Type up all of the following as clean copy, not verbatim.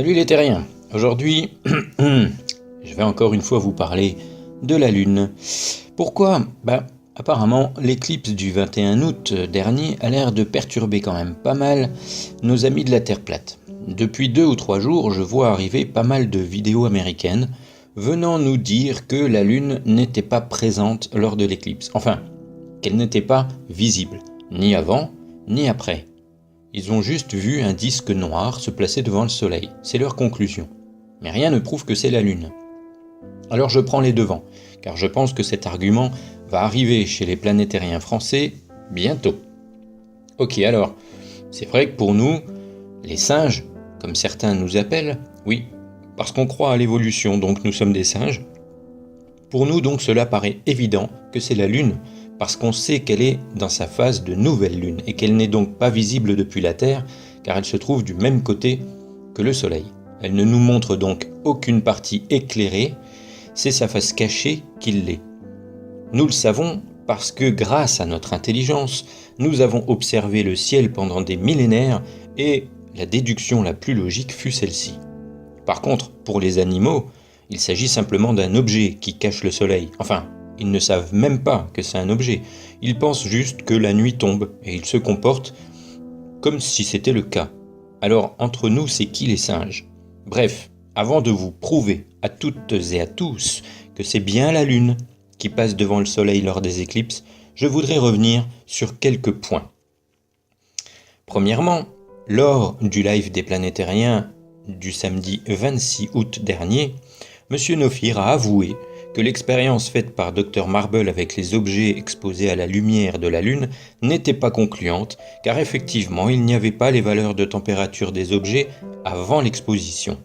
Salut les terriens. Aujourd'hui, je vais encore une fois vous parler de la Lune. Pourquoi? Apparemment, l'éclipse du 21 août dernier a l'air de perturber quand même pas mal nos amis de la Terre plate. Depuis 2 ou 3 jours, je vois arriver pas mal de vidéos américaines venant nous dire que la Lune n'était pas présente lors de l'éclipse. Enfin, qu'elle n'était pas visible, ni avant, ni après. Ils ont juste vu un disque noir se placer devant le Soleil. C'est leur conclusion. Mais rien ne prouve que c'est la Lune. Alors je prends les devants, car je pense que cet argument va arriver chez les planétariens français bientôt. Ok, alors, c'est vrai que pour nous, les singes, comme certains nous appellent, oui, parce qu'on croit à l'évolution, donc nous sommes des singes, pour nous donc cela paraît évident que c'est la Lune, parce qu'on sait qu'elle est dans sa phase de nouvelle Lune, et qu'elle n'est donc pas visible depuis la Terre, car elle se trouve du même côté que le Soleil. Elle ne nous montre donc aucune partie éclairée, c'est sa face cachée qui l'est. Nous le savons parce que grâce à notre intelligence, nous avons observé le ciel pendant des millénaires et la déduction la plus logique fut celle-ci. Par contre, pour les animaux, il s'agit simplement d'un objet qui cache le soleil. Enfin, ils ne savent même pas que c'est un objet. Ils pensent juste que la nuit tombe et ils se comportent comme si c'était le cas. Alors, entre nous, c'est qui les singes? Bref, avant de vous prouver à toutes et à tous que c'est bien la Lune qui passe devant le Soleil lors des éclipses, je voudrais revenir sur quelques points. Premièrement, lors du live des planétariens du samedi 26 août dernier, M. Nofir a avoué que l'expérience faite par Dr Marble avec les objets exposés à la lumière de la Lune n'était pas concluante, car effectivement il n'y avait pas les valeurs de température des objets avant l'exposition.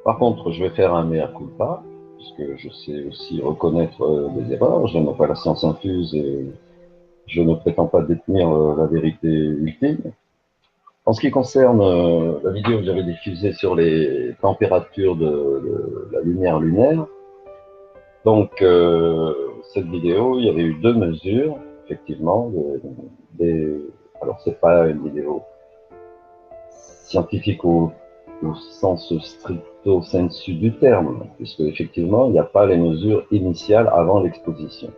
Par contre, je vais faire un mea culpa, puisque je sais aussi reconnaître des erreurs. Je n'ai pas la science infuse et je ne prétends pas détenir la vérité ultime. En ce qui concerne la vidéo que j'avais diffusée sur les températures de la lumière lunaire, donc cette vidéo, il y avait eu 2 mesures, effectivement. Alors, c'est pas une vidéo scientifique au sens stricto sensu du terme, puisque effectivement, il n'y a pas les mesures initiales avant l'exposition.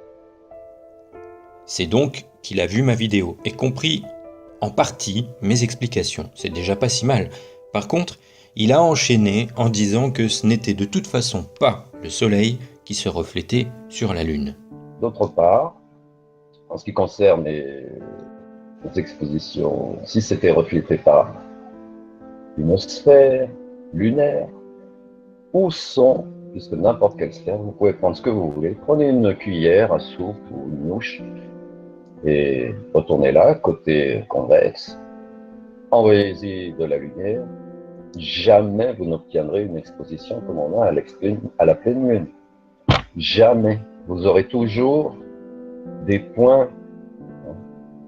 C'est donc qu'il a vu ma vidéo et compris en partie mes explications. C'est déjà pas si mal. Par contre, il a enchaîné en disant que ce n'était de toute façon pas le Soleil qui se reflétait sur la Lune. D'autre part, en ce qui concerne les expositions, si c'était reflété par une sphère lunaire ou son, puisque n'importe quelle sphère, vous pouvez prendre ce que vous voulez, prenez une cuillère à soupe ou une mouche et retournez-la côté convexe, envoyez-y de la lumière, jamais vous n'obtiendrez une exposition comme on a à la pleine lune. Jamais. Vous aurez toujours des points,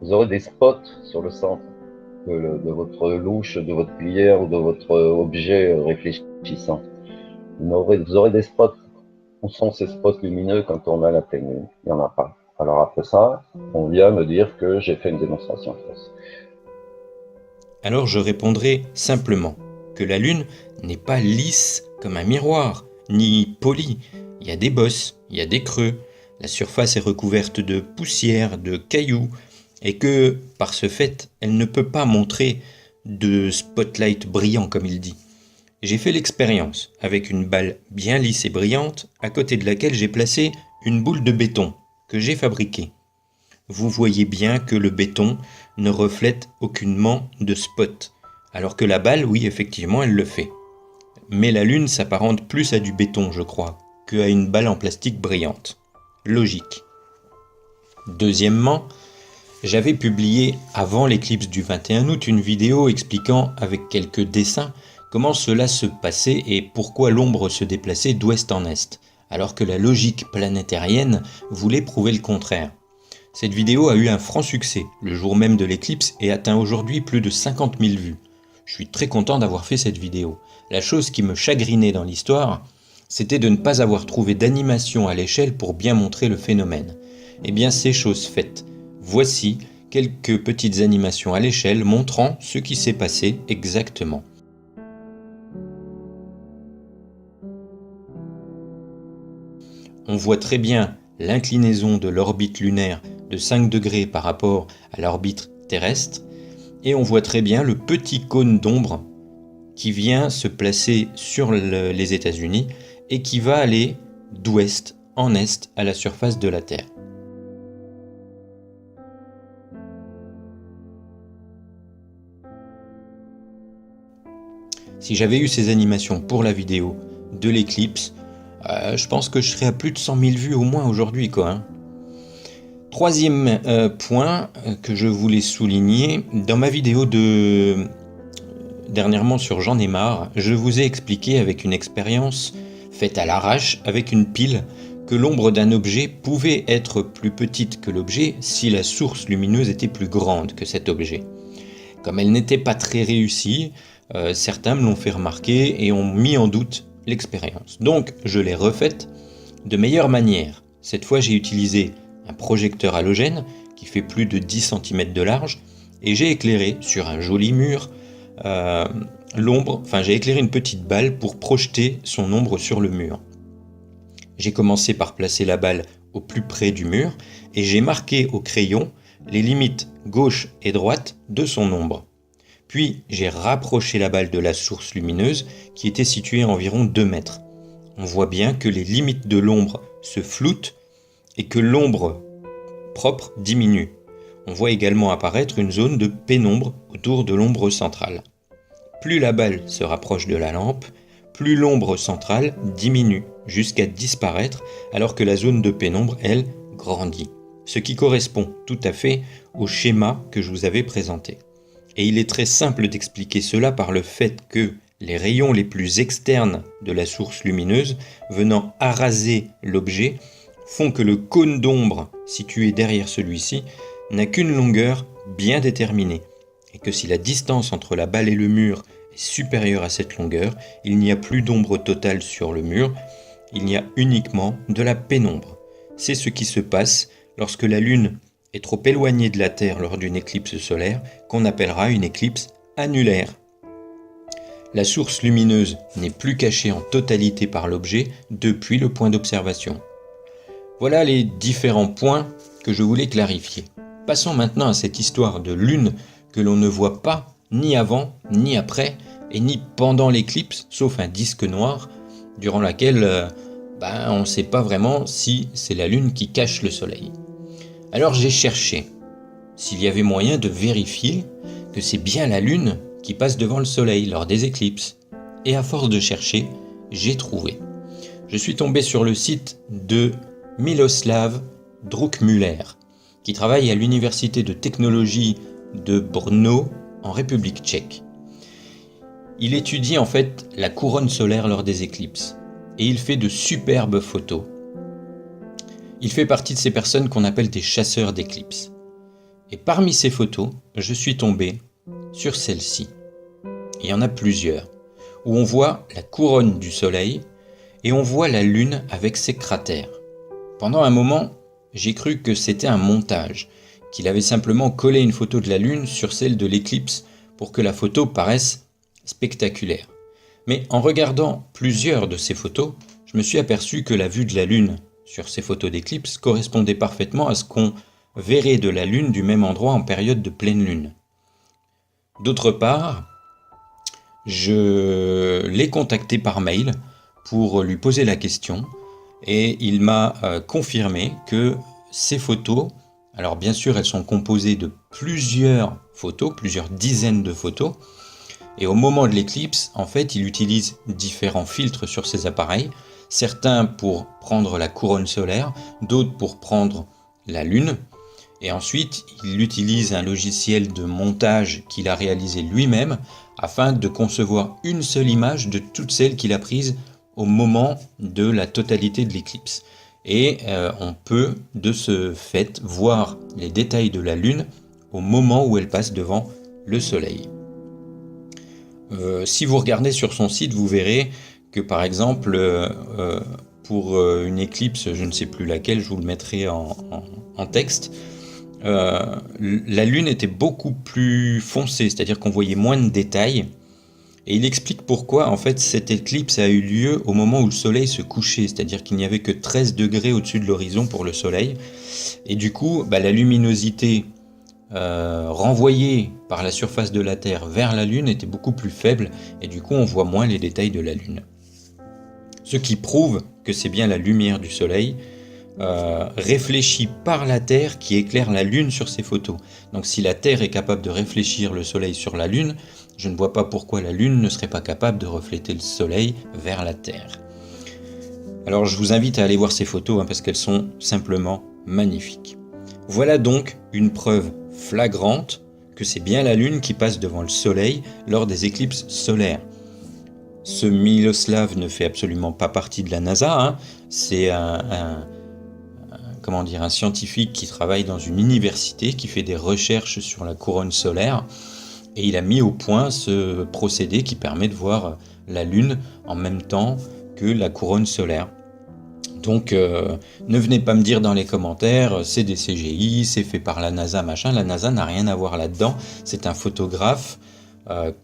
vous aurez des spots sur le centre de votre louche, de votre cuillère ou de votre objet réfléchissant. Vous aurez des spots. Où sont ces spots lumineux quand on a la pleine lune? Il n'y en a pas. Alors après ça, on vient me dire que j'ai fait une démonstration fausse. Alors je répondrai simplement que la Lune n'est pas lisse comme un miroir, ni polie. Il y a des bosses, il y a des creux, la surface est recouverte de poussière, de cailloux, et que, par ce fait, elle ne peut pas montrer de spotlight brillant comme il dit. J'ai fait l'expérience avec une balle bien lisse et brillante, à côté de laquelle j'ai placé une boule de béton que j'ai fabriquée. Vous voyez bien que le béton ne reflète aucunement de spot, alors que la balle, oui, effectivement, elle le fait. Mais la Lune s'apparente plus à du béton, je crois, qu'à une balle en plastique brillante. Logique. Deuxièmement, j'avais publié avant l'éclipse du 21 août une vidéo expliquant avec quelques dessins comment cela se passait et pourquoi l'ombre se déplaçait d'ouest en est, alors que la logique planétarienne voulait prouver le contraire. Cette vidéo a eu un franc succès le jour même de l'éclipse et atteint aujourd'hui plus de 50 000 vues. Je suis très content d'avoir fait cette vidéo. La chose qui me chagrinait dans l'histoire, c'était de ne pas avoir trouvé d'animation à l'échelle pour bien montrer le phénomène. Eh bien, c'est chose faite. Voici quelques petites animations à l'échelle montrant ce qui s'est passé exactement. on voit très bien l'inclinaison de l'orbite lunaire de 5 degrés par rapport à l'orbite terrestre, et on voit très bien le petit cône d'ombre qui vient se placer sur les États-Unis et qui va aller d'ouest en est à la surface de la Terre. Si j'avais eu ces animations pour la vidéo de l'éclipse, je pense que je serais à plus de 100 000 vues au moins aujourd'hui, quoi. Troisième point que je voulais souligner, dans ma vidéo dernièrement sur J'en ai marre, je vous ai expliqué avec une expérience faite à l'arrache avec une pile que l'ombre d'un objet pouvait être plus petite que l'objet si la source lumineuse était plus grande que cet objet. Comme elle n'était pas très réussie, certains me l'ont fait remarquer et ont mis en doute l'expérience. Donc je l'ai refaite de meilleure manière. Cette fois j'ai utilisé un projecteur halogène qui fait plus de 10 cm de large et j'ai éclairé sur un joli mur j'ai éclairé une petite balle pour projeter son ombre sur le mur. J'ai commencé par placer la balle au plus près du mur et j'ai marqué au crayon les limites gauche et droite de son ombre. Puis j'ai rapproché la balle de la source lumineuse qui était située à environ 2 mètres. On voit bien que les limites de l'ombre se floutent et que l'ombre propre diminue. On voit également apparaître une zone de pénombre autour de l'ombre centrale. Plus la balle se rapproche de la lampe, plus l'ombre centrale diminue jusqu'à disparaître alors que la zone de pénombre, elle, grandit. Ce qui correspond tout à fait au schéma que je vous avais présenté. Et il est très simple d'expliquer cela par le fait que les rayons les plus externes de la source lumineuse venant araser l'objet font que le cône d'ombre situé derrière celui-ci n'a qu'une longueur bien déterminée et que si la distance entre la balle et le mur est supérieure à cette longueur, il n'y a plus d'ombre totale sur le mur, il y a uniquement de la pénombre. C'est ce qui se passe lorsque la Lune est trop éloignée de la Terre lors d'une éclipse solaire qu'on appellera une éclipse annulaire. La source lumineuse n'est plus cachée en totalité par l'objet depuis le point d'observation. Voilà les différents points que je voulais clarifier. Passons maintenant à cette histoire de lune que l'on ne voit pas ni avant, ni après, et ni pendant l'éclipse, sauf un disque noir, durant laquelle on ne sait pas vraiment si c'est la lune qui cache le soleil. Alors j'ai cherché s'il y avait moyen de vérifier que c'est bien la lune qui passe devant le soleil lors des éclipses. Et à force de chercher, j'ai trouvé. Je suis tombé sur le site de Miloslav Drukmuller, qui travaille à l'université de technologie de Brno en République tchèque. Il étudie en fait la couronne solaire lors des éclipses et il fait de superbes photos. Il fait partie de ces personnes qu'on appelle des chasseurs d'éclipses. Et parmi ces photos, je suis tombé sur celle-ci. Il y en a plusieurs, où on voit la couronne du soleil et on voit la lune avec ses cratères. Pendant un moment, j'ai cru que c'était un montage, qu'il avait simplement collé une photo de la lune sur celle de l'éclipse pour que la photo paraisse spectaculaire. Mais en regardant plusieurs de ces photos, je me suis aperçu que la vue de la lune sur ces photos d'éclipse correspondait parfaitement à ce qu'on verrait de la lune du même endroit en période de pleine lune. D'autre part, je l'ai contacté par mail pour lui poser la question et il m'a confirmé que ces photos, alors bien sûr elles sont composées de plusieurs photos, plusieurs dizaines de photos, et au moment de l'éclipse, en fait, il utilise différents filtres sur ses appareils, certains pour prendre la couronne solaire, d'autres pour prendre la lune, et ensuite il utilise un logiciel de montage qu'il a réalisé lui-même afin de concevoir une seule image de toutes celles qu'il a prises au moment de la totalité de l'éclipse. Et on peut de ce fait voir les détails de la lune au moment où elle passe devant le soleil. Si vous regardez sur son site, vous verrez que par exemple pour une éclipse, je ne sais plus laquelle, je vous le mettrai en texte, la lune était beaucoup plus foncée, c'est-à-dire qu'on voyait moins de détails Et il explique pourquoi en fait cette éclipse a eu lieu au moment où le soleil se couchait, c'est-à-dire qu'il n'y avait que 13 degrés au-dessus de l'horizon pour le soleil. Et du coup, la luminosité renvoyée par la surface de la Terre vers la Lune était beaucoup plus faible, et du coup on voit moins les détails de la Lune. Ce qui prouve que c'est bien la lumière du soleil réfléchie par la Terre qui éclaire la Lune sur ces photos. Donc si la Terre est capable de réfléchir le soleil sur la Lune, je ne vois pas pourquoi la Lune ne serait pas capable de refléter le soleil vers la Terre. Alors je vous invite à aller voir ces photos parce qu'elles sont simplement magnifiques. Voilà donc une preuve flagrante que c'est bien la Lune qui passe devant le soleil lors des éclipses solaires. Ce Miloslav ne fait absolument pas partie de la NASA, c'est un scientifique qui travaille dans une université, qui fait des recherches sur la couronne solaire, et il a mis au point ce procédé qui permet de voir la Lune en même temps que la couronne solaire. Donc ne venez pas me dire dans les commentaires c'est des CGI, c'est fait par la NASA, machin. La NASA n'a rien à voir là-dedans, c'est un photographe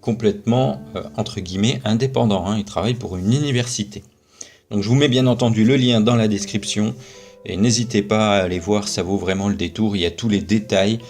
complètement entre guillemets indépendant, il travaille pour une université. Donc je vous mets bien entendu le lien dans la description et n'hésitez pas à aller voir, ça vaut vraiment le détour. Il y a tous les détails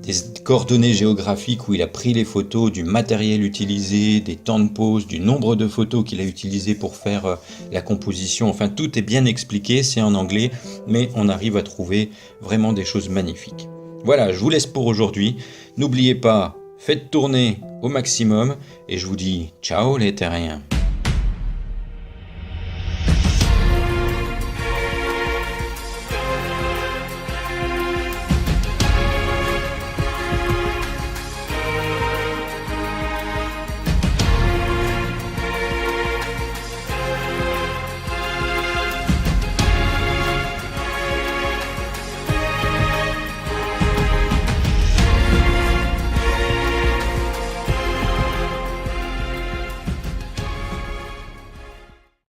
des coordonnées géographiques où il a pris les photos, du matériel utilisé, des temps de pause, du nombre de photos qu'il a utilisé pour faire la composition. Enfin, tout est bien expliqué, c'est en anglais, mais on arrive à trouver vraiment des choses magnifiques. Voilà, je vous laisse pour aujourd'hui. N'oubliez pas, faites tourner au maximum et je vous dis ciao les terriens.